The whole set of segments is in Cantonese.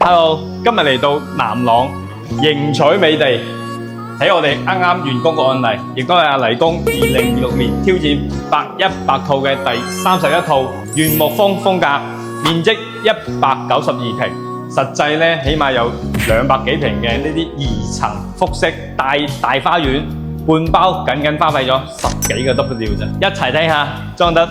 Hello，今日嚟到南朗迎娶美地，睇我哋啱啱完工個案例，亦都係阿黎公2026年挑戰100套嘅第31套原木風風格，面積192平，實際咧起碼有200幾平嘅呢啲2層複式大花園，半包僅花費咗10幾個 W 啫，一齊睇下裝得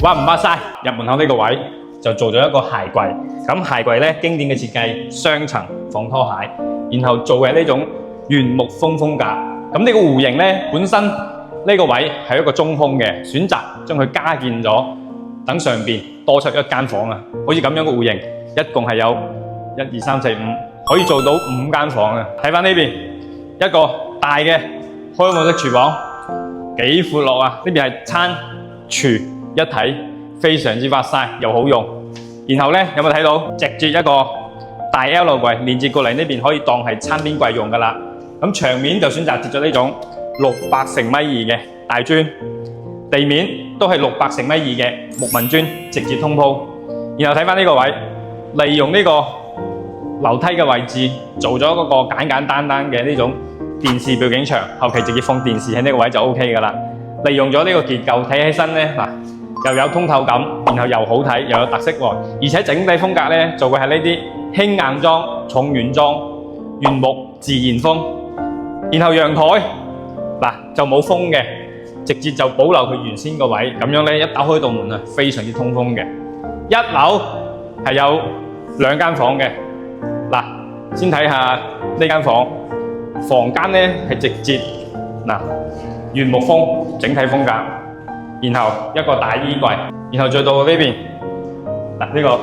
挖唔挖晒。入門口呢個位就做咗一個鞋櫃，咁鞋櫃咧經典嘅設計，雙層放拖鞋，然後做嘅呢種原木風風格。咁呢個弧形咧本身呢個位係一個中空嘅，選擇將佢加建咗，等上邊多出一間房啊！好似咁樣嘅弧形，一共係有1、2、3、4、5，可以做到5間房啊！睇翻呢邊一個大嘅開放式廚房，幾闊落啊！呢邊係餐廚一體，非常之 fast 又好用。然後咧有冇睇到直接一個大 L 櫃連接過嚟，呢邊可以當係餐邊櫃用噶啦。咁牆面就選擇接咗呢種600乘米2嘅大磚，地面都係600乘米2嘅木紋磚直接通鋪。然後睇翻呢個位，利用呢個樓梯嘅位置做咗嗰個簡單嘅呢種電視背景牆，後期直接放電視喺呢個位就 OK 噶啦。利用咗呢個結構，睇起身咧嗱，又有通透感，然後又好睇，又有特色喎。而且整體風格咧，做嘅係呢啲輕硬裝、重原裝、原木自然風。然後陽台嗱就冇風嘅，直接就保留佢原先個位，咁樣咧一打開道門啊，非常之通風嘅。一樓係有2間房嘅，嗱先睇下呢間房，房間咧係直接嗱原木風整體風格。然後一個大衣櫃，然後再到呢邊嗱呢個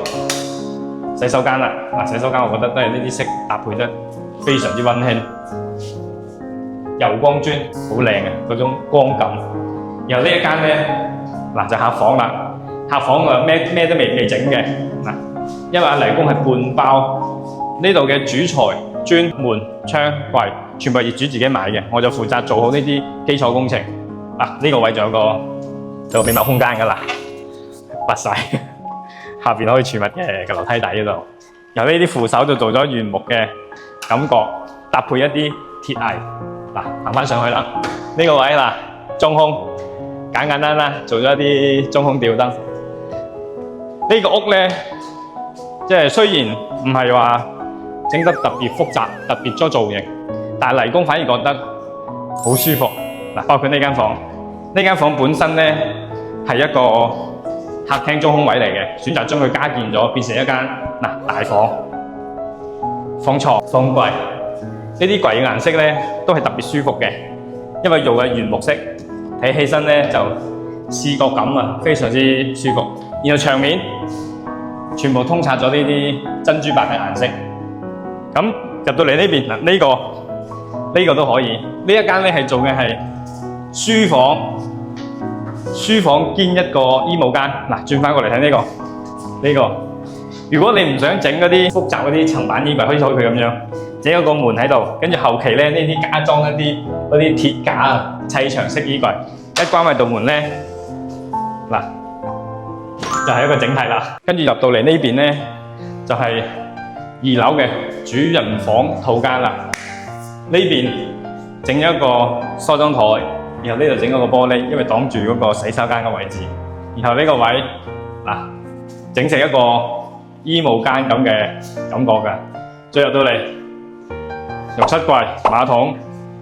洗手間啦。嗱洗手間我覺得都係呢啲色搭配得非常之溫馨，柔光磚好靚嘅嗰種光感。然後呢一間咧嗱就客房啦，客房啊咩都未整嘅嗱，因為阿黎公係半包呢度嘅主材磚門窗櫃全部係業主自己買嘅，我就負責做好呢啲基礎工程。啊呢個位仲有個秘密空間噶啦，拔晒下邊可以儲物嘅個樓梯底嗰度，由呢啲扶手就做咗原木嘅感覺，搭配一啲鐵藝。嗱行翻上去啦，呢個位嗱中空簡單做咗一啲中空吊燈。呢個屋咧，即係雖然唔係話整得特別複雜、特別多造型，但係黎公反而覺得好舒服。嗱，包括呢間房。呢間房本身咧係一個客廳中空位嚟嘅，選擇將佢加建咗，變成一間大房，放床放櫃。呢啲櫃嘅顏色咧都係特別舒服嘅，因為用嘅原木色，睇起身咧就視覺感啊非常之舒服。然後牆面全部通擦咗呢啲珍珠白嘅顏色。咁入到嚟呢邊嗱，呢個都可以。呢一間咧係做嘅係書房兼一個衣帽間。嗱，轉翻過嚟睇呢個。如果你唔想整嗰啲複雜嗰啲層板衣櫃，可以好似佢咁樣，整一個門喺度，跟住後期咧呢啲加裝一啲嗰啲鐵架啊，砌牆式衣櫃。一關埋道門咧，嗱就係一個整體啦。跟住入到嚟呢邊咧，就係2樓嘅主人房套間啦。呢邊整咗一個梳妝台。然後呢度整咗個玻璃，因為擋住嗰個洗手間嘅位置。然後呢個位嗱，整成一個衣帽間咁嘅感覺㗎。再入到嚟，浴室櫃、馬桶、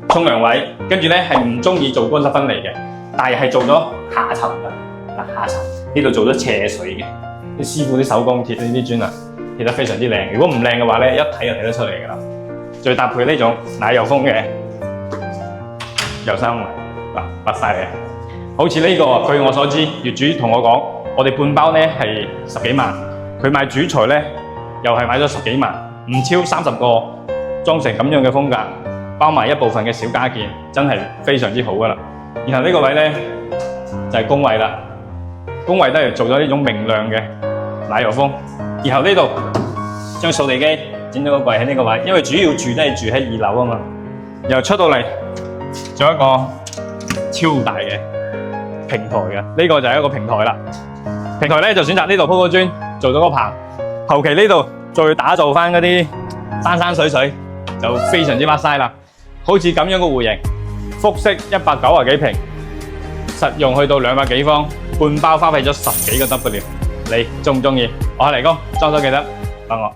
沖涼位，跟住咧係唔中意做乾濕分離嘅，但係做咗下層㗎。嗱下層呢度做咗斜水嘅，啲師傅啲手工鐵呢啲磚啊，鐵得非常之靚。如果唔靚嘅話咧，一睇就睇得出嚟㗎啦。再搭配呢種奶油風嘅油衫櫃。拔晒嘅，好似呢個，據我所知，業主同我講，我哋半包咧係10幾萬，佢買主材咧又係買咗10幾萬，唔超30個，裝成咁樣嘅風格，包埋一部分嘅小加件，真係非常之好噶啦。然後呢個位咧就係工位啦，工位都係做咗呢種明亮嘅奶油風。然後呢度將掃地機整咗個櫃喺呢個位，因為主要住都係住喺2樓啊嘛。然後出到嚟仲有一個超大嘅平台嘅，呢個就係一個平台啦。平台咧就選擇呢度鋪個磚，做咗個棚。後期呢度再打造翻嗰啲山山水水，就非常之乜嘥啦。好似咁樣個戶型，複式190幾平，實用去到200幾方，半包花費咗10幾個 W，你中唔中意？我係黎哥，裝修記得幫我。